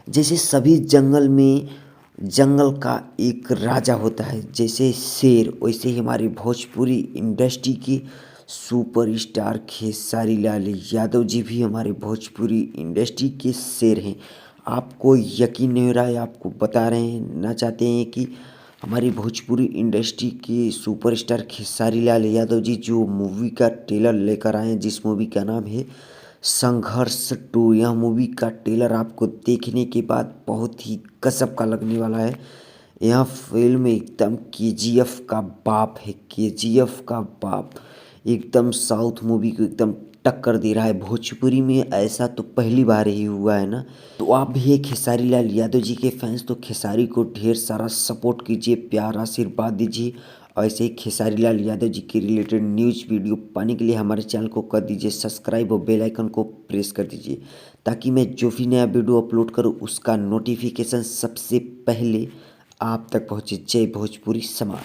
जैसे सभी जंगल में जंगल का एक राजा होता है, जैसे शेर, वैसे ही हमारी भोजपुरी इंडस्ट्री की सुपरस्टार खेसारी लाल यादव जी भी हमारे भोजपुरी इंडस्ट्री के शेर हैं। आपको यकीन नहीं हो रहा है, आपको बता रहे हैं ना चाहते हैं कि हमारी भोजपुरी इंडस्ट्री के सुपरस्टार खेसारी लाल यादव जी जो मूवी का ट्रेलर लेकर आए हैं, जिस मूवी का नाम है संघर्ष 2। यह मूवी का ट्रेलर आपको देखने के बाद बहुत ही गजब का लगने वाला है। यह फिल्म एकदम केजीएफ का बाप है, केजीएफ का बाप एकदम साउथ मूवी को एकदम टक्कर दे रहा है। भोजपुरी में ऐसा तो पहली बार ही हुआ है ना। तो आप भी एक खेसारी लाल यादव जी के फैंस तो खेसारी को ढेर सारा सपोर्ट कीजिए, प्यार आशीर्वाद दीजिए। ऐसे ही खेसारी लाल यादव जी के रिलेटेड न्यूज़ वीडियो पाने के लिए हमारे चैनल को कर दीजिए सब्सक्राइब और बेल आइकन को प्रेस कर दीजिए, ताकि मैं जो भी नया वीडियो अपलोड करूँ उसका नोटिफिकेशन सबसे पहले आप तक पहुँचे। जय भोजपुरी समाज।